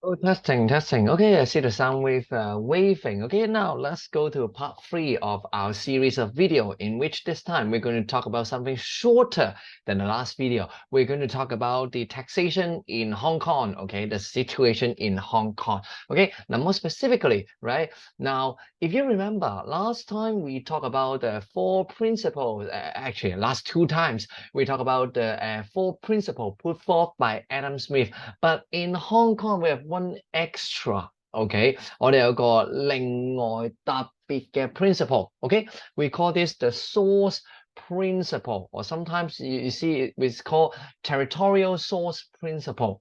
Oh, testing, testing. Okay, I see the sound wave waving. Okay, now let's go to part three of our series of video, in which this time we're going to talk about something shorter than the last video. We're going to talk about the taxation in Hong Kong, okay, the situation in Hong Kong. Okay, now more specifically, right? Now, if you remember, last time we talked about the four principles, actually, last two times, we talked about the four principles put forth by Adam Smith. But in Hong Kong, we have one extra. OK，我哋有個另外特別嘅 principle。OK， we call this the source principle, or sometimes you see it's called territorial source principle.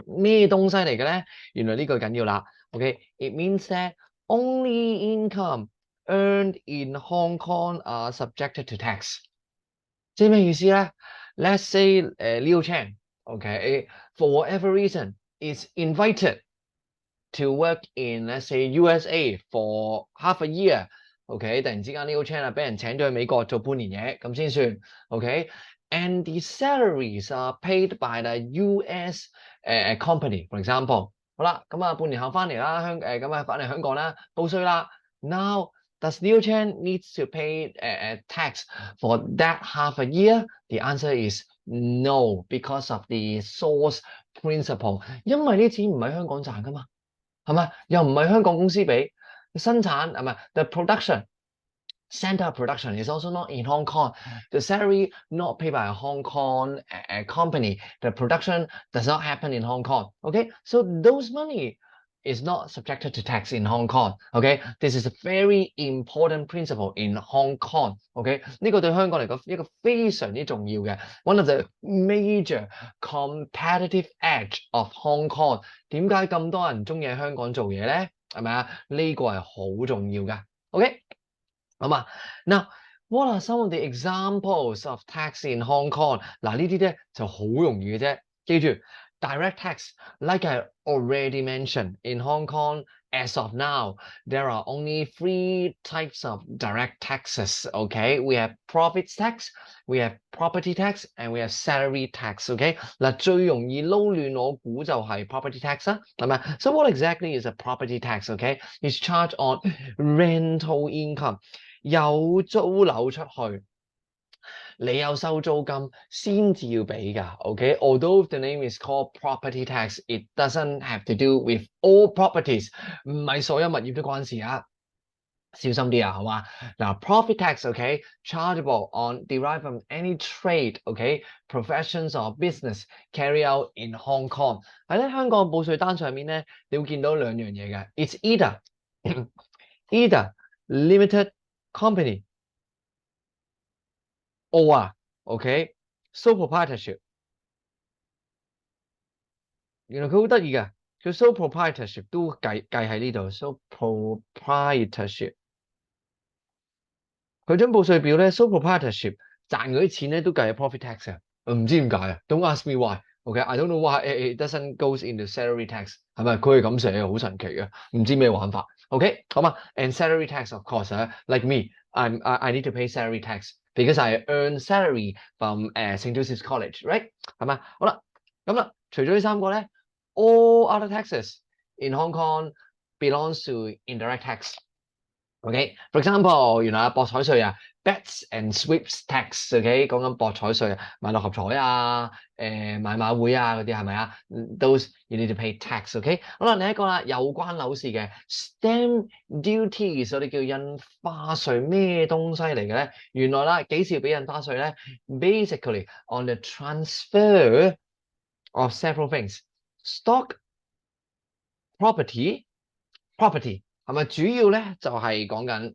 咩東西嚟嘅咧？原來呢個緊要啦。OK，it means that only income earned in Hong Kong are subjected to tax。即係咩意思咧？Let's say Liu Chen, okay, for whatever reason, is invited to work in, let's say, USA for half a year. OK， 突然之間 Liu Chen 啊，俾人請咗去美國做半年嘢，咁先算。OK，and the salaries are paid by the US company, for example。好啦，咁啊半年後翻嚟啦，咁啊翻嚟香港啦，報稅啦。Now does Liu Chen needs to pay tax for that half a year? The answer is no, because of the source principle。因為呢啲錢唔喺香港賺噶嘛，係咪？又唔係香港公司俾生產，係咪 ？The production center of production is also not in Hong Kong. The salary not paid by a Hong Kong company. The production does not happen in Hong Kong. Okay, so those money is not subjected to tax in Hong Kong. Okay, this is a very important principle in Hong Kong. Okay， 呢個對香港嚟講一個非常之重要嘅 one of the major competitive edge of Hong Kong。點解咁多人中意喺香港做嘢咧？係咪啊？呢個係好重要㗎。OK。好嘛 ？Now, what are some of the examples of tax in Hong Kong？ 嗱，呢啲咧就好容易嘅啫。記住 ，direct tax, like I already mentioned, in Hong Kong, as of now, there are only three types of direct taxes. Okay, we have profits tax, we have property tax, and we have salary tax. OK， 嗱，最容易撈亂我估就係 property tax 啦，係咪 ？So what exactly is a property tax? OK, it's charged on rental income。有租樓出去，你有收租金先至要俾㗎。OK， although the name is called property tax, it doesn't have to do with all properties， 唔係所有物業都關事啊。小心啲啊，好嘛？嗱 ，profit tax，OK， chargeable on derived from any trade，OK， professions or business carry out in Hong Kong。喺咧香港報稅單上面咧，你會見到兩樣嘢嘅。It's either limited company or OK sole proprietorship。原來佢好得意嘅，佢 sole proprietorship 都計喺呢度 ，sole proprietorship。佢張報稅表咧 sole proprietorship 賺嗰啲錢咧都計喺 profit tax 嘅，唔知點解啊 ？Don't ask me why。OK，I don't know why it doesn't goes into salary tax， 係咪？佢係咁寫嘅，好神奇嘅，唔知咩玩法。OK， 好嘛 ？And salary tax of course， like me，I need to pay salary tax because I earn salary from St. Joseph's College，right？ 係咪？好啦，咁啦，除咗呢三個咧 ，all other taxes in Hong Kong belongs to indirect tax。OK，for example，原來博彩稅啊，bets and sweeps tax，OK，講緊博彩稅啊，買六合彩啊，買馬會啊嗰啲係咪啊？Those you need to pay tax，OK。好啦，另一個啦，有關樓市嘅 stamp duties， 我哋叫印花稅，咩東西嚟嘅咧？原來啦，幾時要俾印花稅咧 ？Basically on the transfer of several things，stock、property。係咪主要咧就係講緊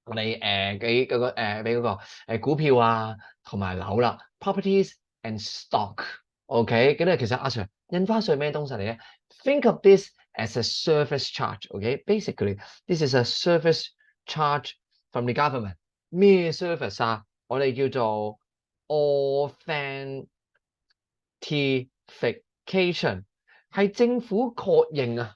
我哋俾嗰個俾嗰個股票啊同埋樓啦 ，properties and stock。OK， 咁咧其實阿 Sir 印花稅咩東西嚟咧 ？Think of this as a service charge。OK，basically this is a service charge from the government。咩 service 啊？我哋叫做 authentication， 係政府確認啊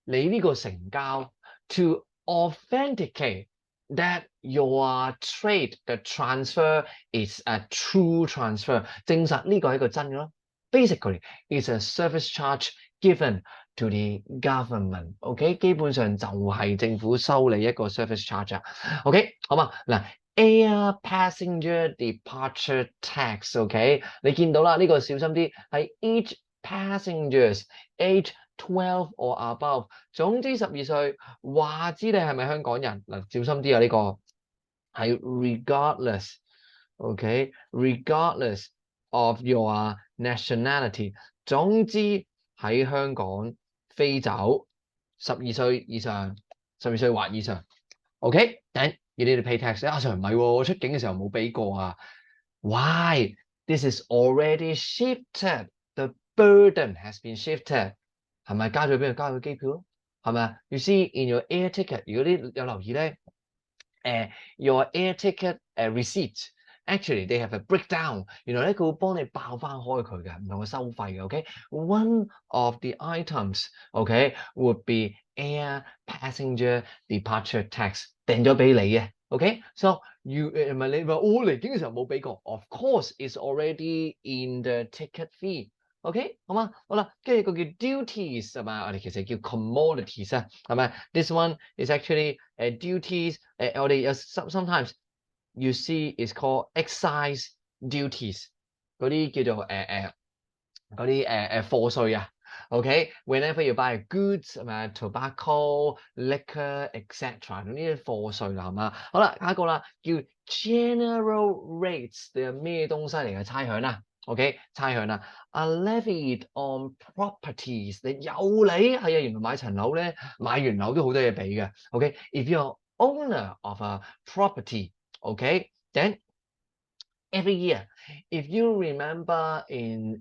你呢個成交。To authenticate that your trade, the transfer is a true transfer， 證實呢個係一個真嘅咯。Basically, it's a service charge given to the government。OK， 基本上就係政府收你一個 service charge。OK， 好嘛？嗱。Air passenger departure tax，OK， 你見到啦，呢個小心啲，係 each passengers age 12 or above， 總之12歲，話知你係咪香港人嗱，小心啲啊，呢個係 regardless，OK，regardless of your nationality， 總之喺香港飛走12歲以上，12歲或以上。OK， then you need to pay tax。阿 Sir 唔係喎，我出境嘅時候冇俾過啊。Why? This is already shifted. The burden has been shifted。係咪加咗邊度？加咗機票咯，係咪啊 ？You see in your air ticket， 如果你有留意咧，your air ticket receipt。Actually, they have a breakdown。原來咧佢會幫你爆翻開佢嘅，唔同嘅收費嘅。OK，one of the items，OK，would be air passenger departure tax， 訂咗俾你嘅。OK，so you 唔係你話我嚟境嘅時候冇俾過 ，of course it's already in the ticket fee。OK， 好嘛，好啦，跟住個叫 duties 係嘛，我哋其實叫 commodities 啊，係咪 ？This one is actually duties， 我哋有 sometimes you see is called excise duties， 嗰啲叫做嗰啲課稅啊。OK，whenever you buy goods 係咪 tobacco、liquor、etc. 呢啲課稅啦，係嘛？好啦，下一個啦，叫 general rates， 你係咩東西嚟嘅？差餉啦。OK， 差餉啦 ，are levied on properties。你有係啊，原來買層樓咧，買完樓都好多嘢俾嘅。OK，if you're owner of a property，OK，then every year, if you remember in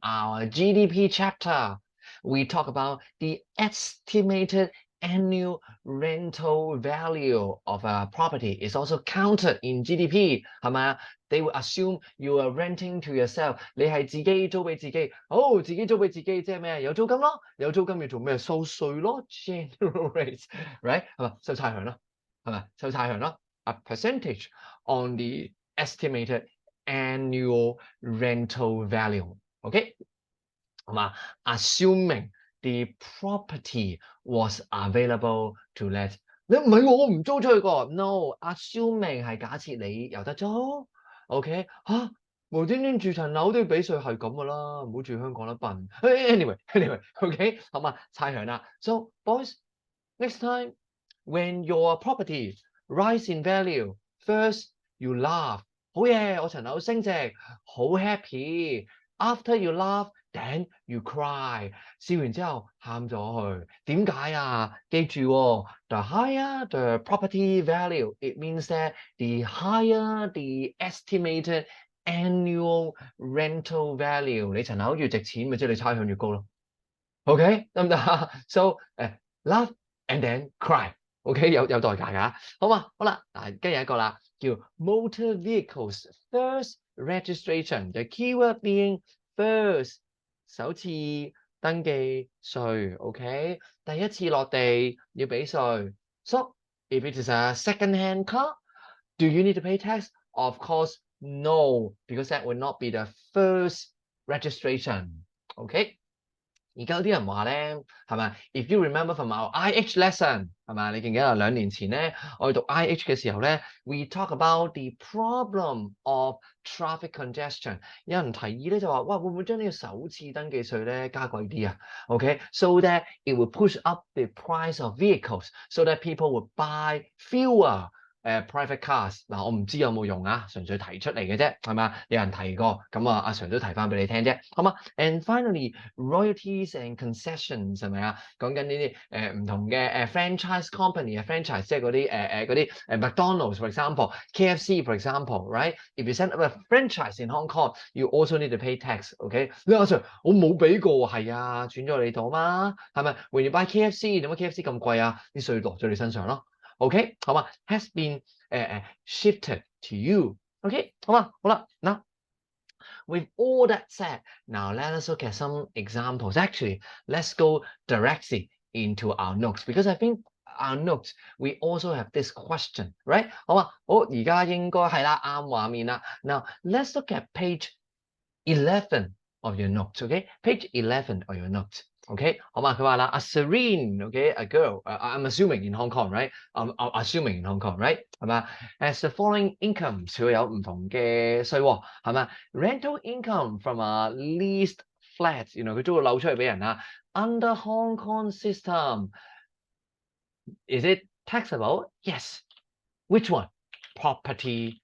our GDP chapter, we talk about the estimated annual rental value of a property is also counted in GDP， 係咪啊？ They will assume you are renting to yourself， 你係自己租俾自己，好，自己租俾自己即係咩？有租金咯，有租金要做咩？收稅咯 ，general rates，right 係咪？收差餉咯，係咪？收差餉咯 ，a percentage on the estimated annual rental value。OK， 好嘛 ？Assuming the property was available to let， 你唔係我唔租出去個 ，no，assuming 係假設你有得租。OK 嚇，無端端住層樓都要俾稅係咁噶啦，唔好住香港啦笨。Anyway，OK 好嘛？差餉啦。So boys, next time when your property rise in value, first you laugh。好嘢，我層樓升值，好 happy。After you laugh, then you cry。笑完之後喊咗去，點解啊？記住喎 ，the higher the property value, it means that the higher the estimated annual rental value。你層樓越值錢，咪即係你差餉越高咯。OK， 得唔得？So laugh and then cry。OK， 有代價㗎。好嘛，好啦，嗱，跟住一個啦。叫 motor vehicles first registration， the keyword being first， 首次登記稅 ，OK， 第一次落地要俾稅。So if it is a second-hand car, do you need to pay tax? Of course, no, because that will not be the first registration. OK。而家有啲人話咧，係咪 ？If you remember from our IH lesson， 係咪？你記唔記得2年前咧，我哋讀 IH 嘅時候咧 ，we talk about the problem of traffic congestion。有人提議咧就話，哇，會唔會將呢個首次登記稅咧加貴啲啊 ？OK，so that it will push up the price of vehicles，so that people would buy fewer private cars。嗱，我唔知有冇用啊，純粹提出嚟嘅啫，係咪？有人提過，咁啊，阿 Sir 都提翻俾你聽啫，好嘛 ？And finally, royalties and concessions 係咪啊？講緊呢啲唔同嘅franchise company 啊 ，franchise 即係嗰啲McDonald's for example，KFC for example，right？ If you set up a franchise in Hong Kong, you also need to pay tax。OK？ 你阿 Sir 我冇俾過，係啊，轉咗你度嘛，係咪 ？When you buy KFC， 點解 KFC 咁貴啊？啲稅落咗你身上咯。OK， 好嘛 ，has been shifted to you。OK， 好嘛，好啦，嗱。With all that said, now let us look at some examples. Actually, let's go directly into our notes because I think our notes we also have this question, right? 好嘛，好，而家應該係啦，啱畫面啦。Now let's look at page 11 of your notes. Okay, page 11 of your notes. OK， 好嘛，佢話啦，a Serene，OK，a girl，I'm assuming in Hong Kong, right？I'm assuming in Hong Kong, right？係嘛 ？As the following income，佢有唔同嘅稅喎，係嘛 ？Rental income from a leased flat，原來佢租個樓出去俾人啊。Under Hong Kong system，is it taxable? Yes. Which one? Property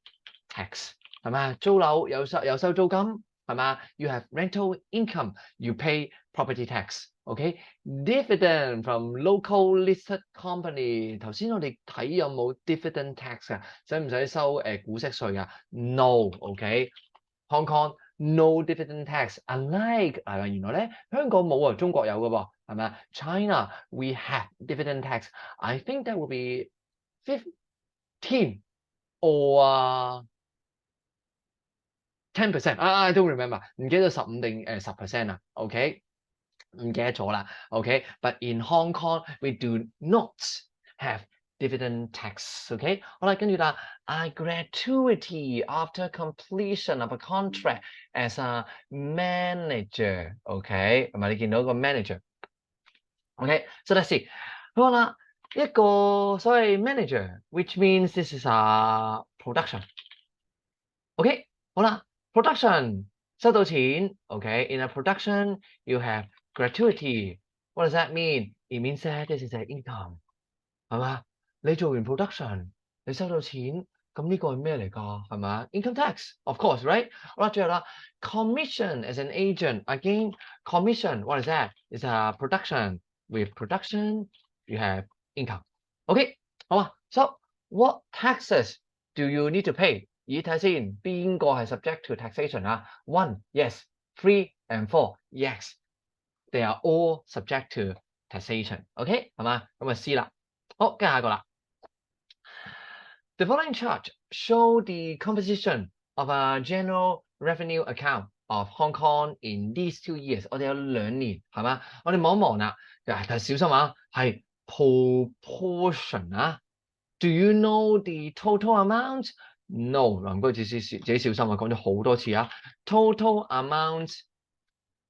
tax 係嘛？租樓有收租金係嘛 ？You have rental income, you pay property tax. OK, dividend from local listed company. 頭先我哋睇有冇 dividend tax 啊？使唔使收股息稅啊 ？No. OK, Hong Kong no dividend tax. Unlike 係嘛？原來咧香港冇啊，中國有嘅噃係咪 ？China we have dividend tax. I think that will be 15 or 10%. I don't remember. 唔記得15定10% 啦。OK， 唔記得咗啦。OK，but in Hong Kong we do not have dividend tax. OK， 好啦，跟住啦 ，a gratuity after completion of a contract as a manager. OK，係咪你見到個 manager？ OK，so let's see。佢話啦，一個所謂 manager，which means this is a production。OK， 好啦 ，production 收到錢 ，OK，in a production you have gratuity. What does that mean? It means that this is an income， 係嘛？你做完 production， 你收到錢，咁呢個係咩嚟㗎？係嘛 ？Income tax, of course, right？ 好啦，最後啦 ，commission as an agent. Again, commission. What is that? It's a production. With production, you have income. OK， 好啊。So what taxes do you need to pay？睇睇先，邊個係 subject to taxation 啊 ？1 yes, 3 and 4 yes, they are all subject to taxation. OK 係嘛？咁啊 C 啦。好，跟住下一個啦。The following chart show the composition of a general revenue account of Hong Kong in these 2 years。我哋有2年係嘛？我哋望一望啦，但係小心啊，係 proportion 啊。Do you know the total amount? No， 唔該自己小心啊，講咗好多次啊。Total amount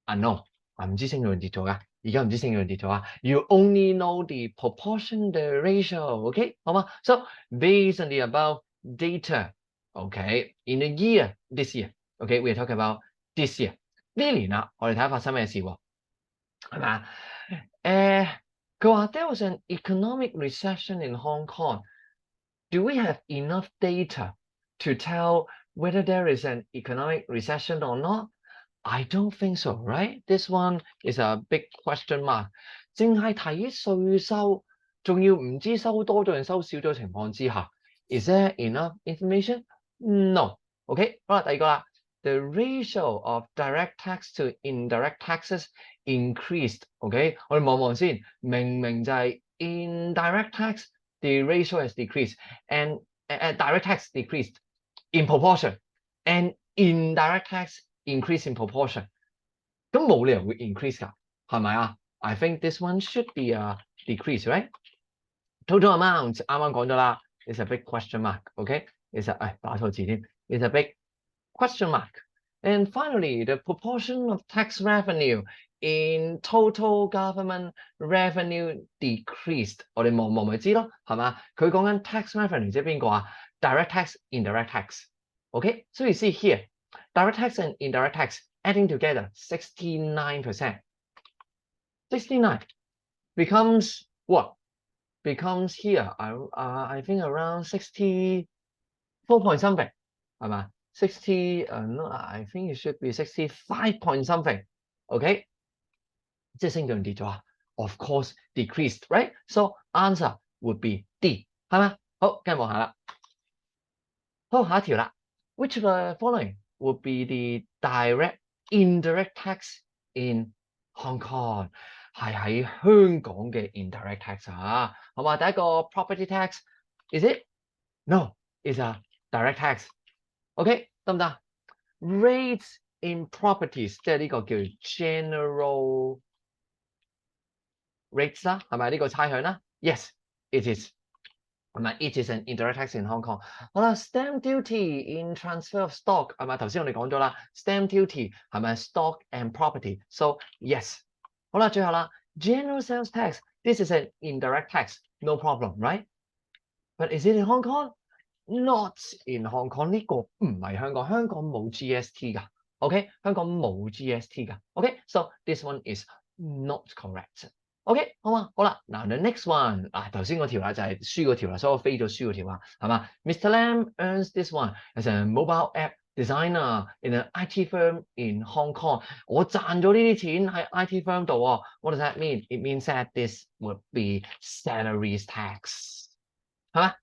unknown， 唔知升咗定跌咗㗎，而家唔知升咗定跌咗啊。You only know the proportion, the ratio，OK， 好嘛 ？So based on the above data，OK，in a year, this year，OK，we are talking about this year。呢年啦，我哋睇下發生咩事喎，係咪啊？佢話 there was an economic recession in Hong Kong。Do we have enough data to tell whether there is an economic recession or not? I don't think so, right? This one is a big question mark. 淨係睇稅收，仲要唔知收多咗定收少咗情況之下 ，is there enough information? No. OK， 好啦，第二個啦。The ratio of direct tax to indirect taxes increased. OK， 我哋望望先，明明就係 indirect tax。The ratio has decreased, and direct tax decreased in proportion, and indirect tax increased in proportion. 咁冇理由會 increase 㗎，係咪啊 ？I think this one should be a decrease, right? Total amount 啱啱講咗啦 ，is a big question mark. OK， 其實打錯字添 ，is a big question mark. And finally, the proportion of tax revenue in total government revenue decreased。我哋望咪知咯，係嘛？佢講緊 tax revenue 即係邊個啊 ？Direct tax, indirect tax。OK， so you see here, direct tax and indirect tax adding together 69%. 69 becomes what? Becomes here, I think around 64 point something， 係嘛？60 no, I think it should be 65 point something. OK， 即係升咗定跌咗啊 ？Of course decreased, right? So answer would be D， 係咪？好，跟住望下啦。好，下一條啦。Which of the following would be the direct indirect tax in Hong Kong？ 係喺香港嘅 indirect tax 啊，好嘛？第一個 property tax is it? No, it's a direct tax。OK， 得唔得 ？Rates in properties 即係呢個叫 general rates 啦，係咪呢個差餉啦 ？Yes, it is。係咪 ？It is an indirect tax in Hong Kong。好啦 ，stamp duty in transfer of stock 係咪？頭先我哋講咗啦，stamp duty 係咪 stock and property？So yes。好啦，最後啦 ，general sales tax this is an indirect tax no problem right but is it in Hong Kong not in Hong Kong 呢個唔係香港，香港冇 GST 㗎 OK 香港冇 GST 㗎 OK so this one is not correct OK 好嘛好啦嗱 the next one 頭先嗰條啦就係輸嗰條啦，所以我飛咗輸嗰條啦係嘛 Mr. Lam earns this one as a mobile app designer in an IT firm in Hong Kong 我賺咗呢啲錢喺 IT firm 度喎 What does that mean? It means that this would be salaries tax 係嘛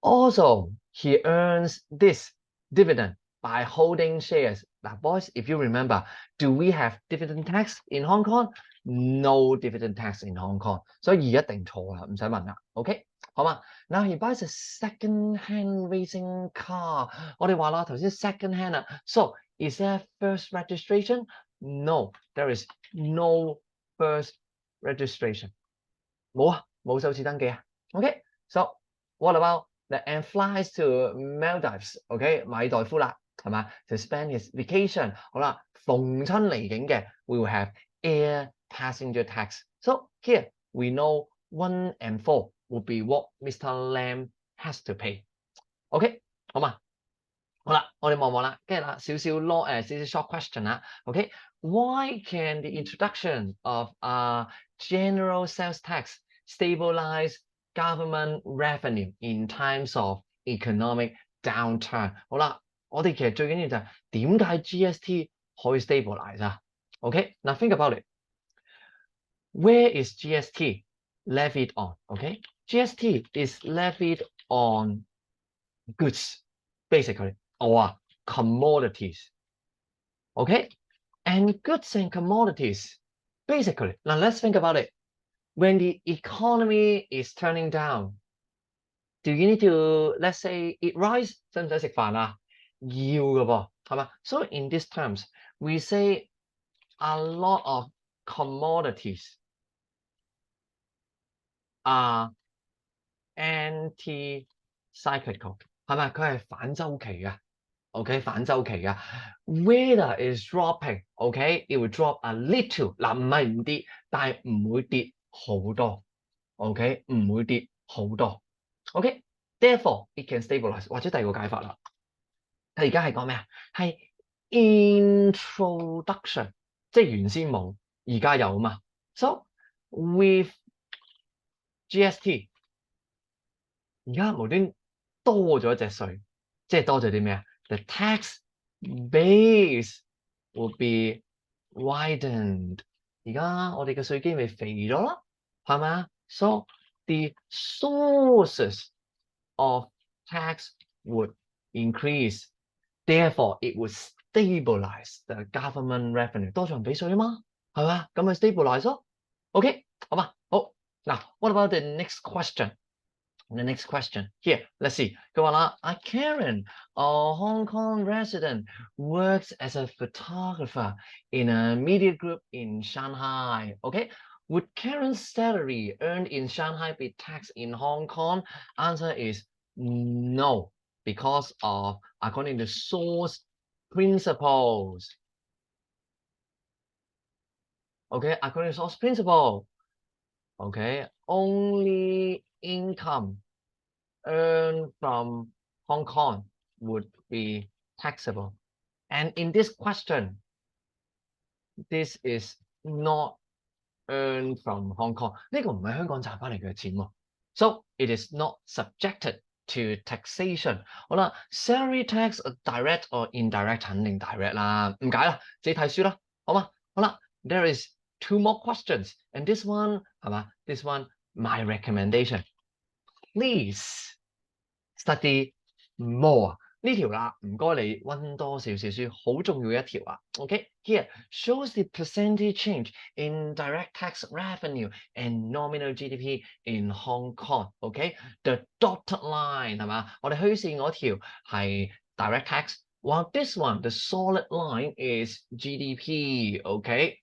Also, he earns this dividend by holding shares. Now, boys, if you remember, do we have dividend tax in Hong Kong? No dividend tax in Hong Kong. 所以一定錯啦，唔使問啦。OK，好嘛？Now he buys a second-hand racing car. 我哋話啦，頭先 second-hand 啊。So is there first registration? No, there is no first registration. 冇啊，冇首次登記啊。OK, so what about and flies to Maldives，OK，馬爾代夫啦，係嘛 ？To spend his vacation，好啦，逢親離境嘅，we will have air passenger tax. So here we know 1 and 4 will be what Mr. Lam has to pay. OK，好嘛？好啦，我哋望望啦，跟住啦，少少 short question 啦。OK，why can the introduction of general sales tax stabilize government revenue in times of economic downturn？好啦，我哋其實最緊要就係點解 GST 可以 stabilize 啊 ？OK，now think about it. Where is GST levied on? OK，GST is levied on goods basically or commodities. Okay, and goods and commodities basically. Now let's think about it. When the economy is turning down, do you need to, let's say, eat rice? 使唔使食飯啊？要㗎噃，係嘛？ So in these terms, we say a lot of commodities are anti-cyclical，係咪？佢係反周期嘅。OK，反周期嘅 weather is dropping，OK，it will drop a little，嗱唔係唔跌，但係唔會跌好多，OK，唔會跌好多，OK，therefore it can stabilize，或者第二個解法啦，佢而家係講咩啊？係 introduction，即係原先冇，而家有啊嘛。So with GST，而家無端多咗一隻稅，即係多咗啲咩啊？ The tax base will be widened。而家我哋嘅稅基咪肥咗咯，係咪啊？ So the sources of tax would increase. Therefore, it would stabilize the government revenue。多咗人俾稅啊嘛，係咪啊？咁咪 stabilize 咯。OK，好嘛？好，嗱 ，what about the next question？The next question here, let's see. 佢話啦，阿 Karen, a Hong Kong resident, works as a photographer in a media group in Shanghai. Okay, would Karen's salary earned in Shanghai be taxed in Hong Kong? Answer is no, because of according to source principles. Okay, according to source principle. Okay, only income earned from Hong Kong would be taxable. And in this question, this is not earned from Hong Kong. 呢個唔係香港賺翻嚟嘅錢喎。So it is not subjected to taxation. 好啦 salary tax direct or indirect 肯定 direct 啦，唔解啦，自己睇書啦，好嘛？好啦 there is 2 more questions. And this one, 係嘛？ This one, my recommendation. Please study more. 呢條啦，唔該你溫多少少書，好重要一條啊。OK, here shows the percentage change in direct tax revenue and nominal GDP in Hong Kong. OK, the dotted line 係嘛？我哋虛線嗰條係 direct tax, while this one, the solid line is GDP. OK.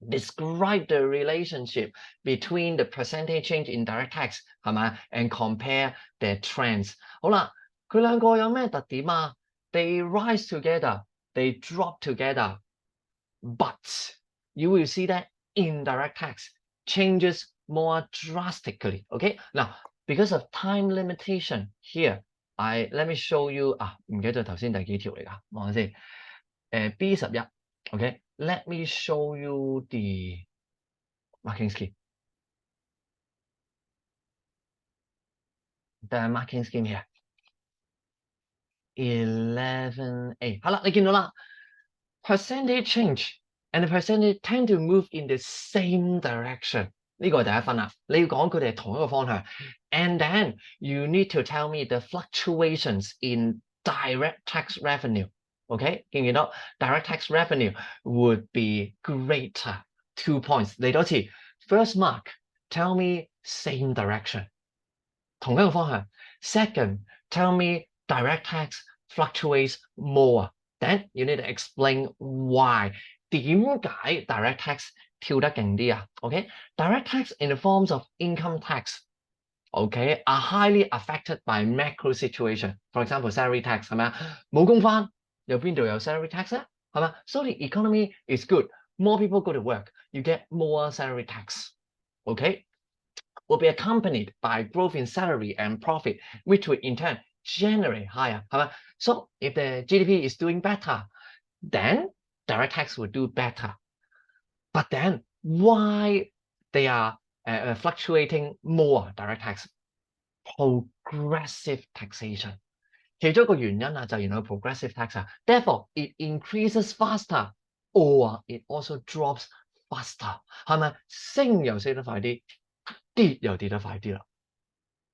Describe the relationship between the percentage change in direct tax 係咪 and compare their trends。好啦，佢兩個有咩特點啊？They rise together, they drop together, but you will see that indirect tax changes more drastically. Okay, now because of time limitation here, let me show you 唔記得咗頭先第幾條嚟㗎，望下先。B11. Okay, let me show you the marking scheme. The marking scheme here. 11A. 好啦，你見到啦 ，percentage change and the percentage tend to move in the same direction. 呢個係第一分啦，你要講佢哋係同一個方向。And then you need to tell me the fluctuations in direct tax revenue. Okay, 見唔見到 direct tax revenue would be greater. 2 points. 嚟多次 ，first mark, tell me same direction. 同一個方向。Second, tell me direct tax fluctuates more. Then you need to explain why. 點解 direct tax 跳得勁啲啊 ？Okay, direct tax in the forms of income tax, okay, are highly affected by macro situation. For example, salary tax 係咪啊？冇工返，有邊度有 salary tax 咧？係咪 ？So the economy is good. More people go to work, you get more salary tax. Okay, will be accompanied by growth in salary and profit, which would in turn generate higher. So if the GDP is doing better, then direct tax will do better. But then why they are fluctuating more direct tax? Progressive taxation. 其中一個原因啊，就原來 progressive tax 啊 ，therefore it increases faster or it also drops faster， 係咪升又升得快啲，跌又跌得快啲啦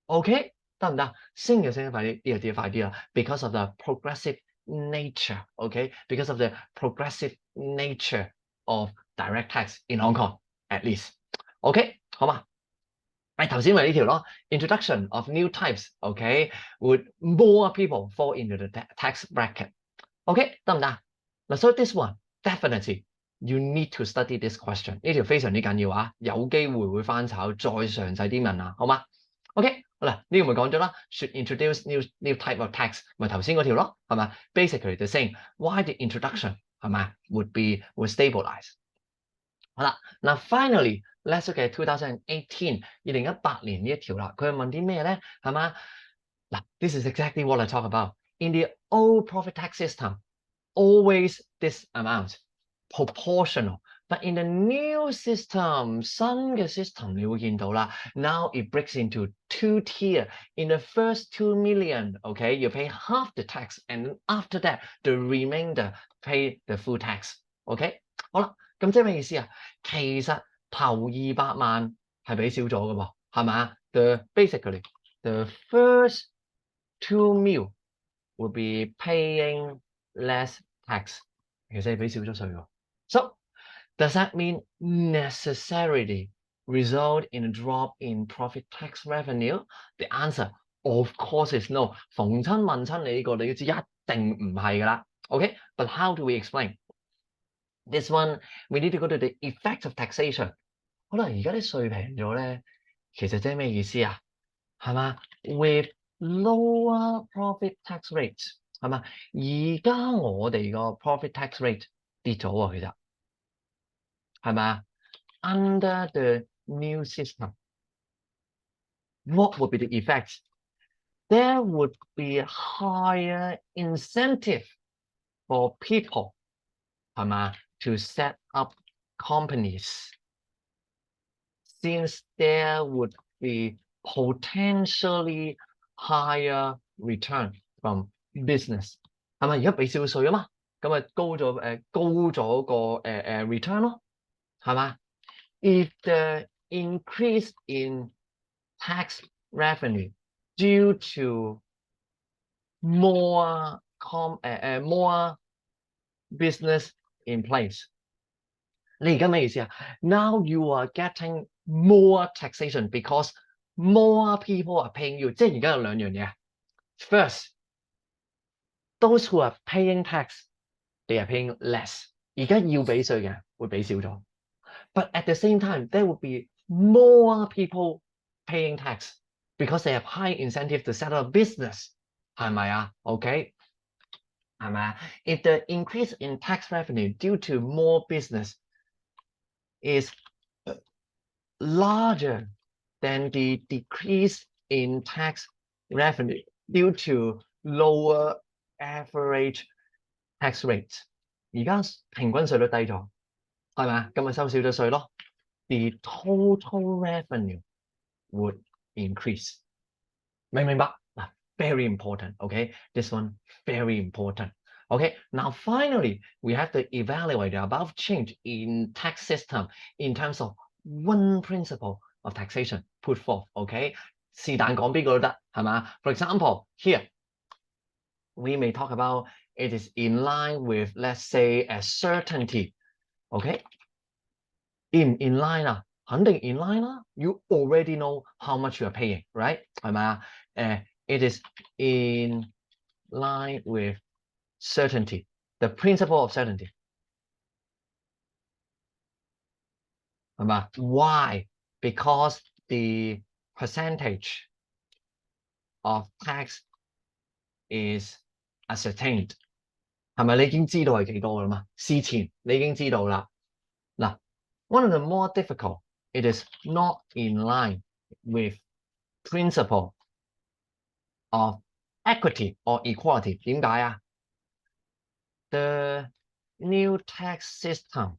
？OK 得唔得？升又升得快啲，跌又跌得快啲啦。Because of the progressive nature，OK？Because of the progressive nature of direct tax in Hong Kong at least，OK？好嘛？頭先咪呢條咯 ，introduction of new types，OK？Would more people fall into the tax bracket？OK 得唔得？嗱，所以 this one definitely you need to study this question。呢條非常之緊要啊，有機會會翻炒，再詳細啲問啊，好嘛 ？OK， 好啦，呢個咪講咗啦 ，should introduce new type of tax， 咪頭先嗰條咯，係咪 ？Basically the same。Why the introduction 係咪would stabilize？ 好啦，嗱 finally。Let's look at 2018 2018年呢一條啦，佢問啲咩咧？係嘛？嗱 ，this is exactly what I talk about. In the old profit tax system, always this amount proportional. But in the new system, 新嘅 system 你會見到啦。Now it breaks into 2 tier. In the first 2 million, okay, you pay half the tax, and after that, the remainder pay the full tax. OK， 好啦，咁即係咩意思啊？其實頭200萬係俾少咗嘅喎，係咪？ Basically the first 2 mil will be paying less tax， 其實係俾少咗稅喎。So does that mean necessarily result in a drop in profit tax revenue? The answer, of course, is no. 逢親問親你呢個，你都知一定唔係㗎啦。Okay, but how do we explain? This one, we need to go to the effect of taxation. 可能而家啲稅平咗咧，其實即係咩意思啊？係嘛 ？With lower profit tax rate， 係嘛？而家我哋個 profit tax rate 跌咗喎，其實係嘛 ？Under the new system, what would be the effects? There would be higher incentive for people, 係嘛 ？To set up companies. Since there would be potentially higher return from business， 係咪而家俾少稅啊嘛？咁咪高咗個return 咯，係嘛 ？If the increase in tax revenue due to more business in place， 你而家咩意思啊 ？Now you are getting more taxation because more people are paying you， 即係而家有兩樣嘢。First, those who are paying tax, they are paying less。而家要俾稅嘅會俾少咗。But at the same time, there will be more people paying tax because they have high incentive to set up a business。係咪啊 ？OK， 係咪啊 ？If the increase in tax revenue due to more business is larger than the decrease in tax revenue due to lower average tax rate。而家平均稅率低咗，係咪？咁咪收少咗稅咯。The total revenue would increase。明唔明白？嗱 ，very important. Okay, this one very important. Okay, now finally we have to evaluate the above change in tax system in terms of one principle of taxation put forth. Okay, 是但講邊個都得，係嘛？ For example, here we may talk about it is in line with, let's say, a certainty. Okay, in line 啊，肯定 in line 啦。You already know how much you are paying, right？ 係咪啊？It is in line with certainty, the principle of certainty. 係嘛 ？Why? Because the percentage of tax is ascertained. 係咪你已經知道係幾多啦嘛？事前你已經知道啦。嗱 ，one of the more difficult, it is not in line with principle of equity or equality. 點解啊？ The new tax system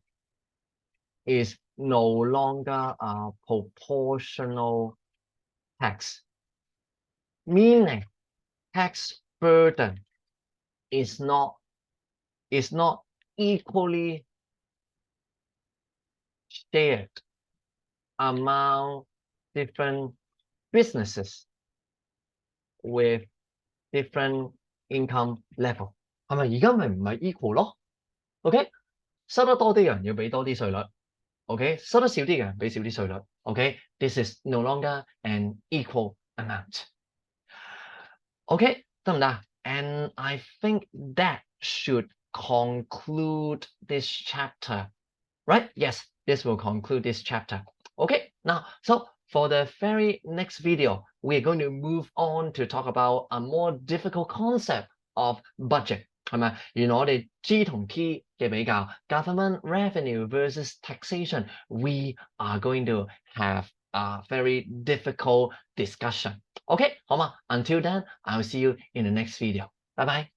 is no longer a proportional tax, meaning tax burden is not equally shared among different businesses with different income level。係咪而家咪唔係 equal 咯 ？OK， 收得多啲嘅人要俾多啲稅率 ，OK， 收得少啲嘅人俾少啲稅率 ，OK，this is no longer an equal amount。OK， 得唔得 ？And I think that should conclude this chapter, right? Yes, this will conclude this chapter. Okay, now, so for the very next video, we're going to move on to talk about a more difficult concept of budget. 係咪？原來我哋 G 同 P 嘅比較 ，government revenue versus taxation, we are going to have a very difficult discussion. OK， 好嘛？Until then, I'll see you in the next video. Bye bye.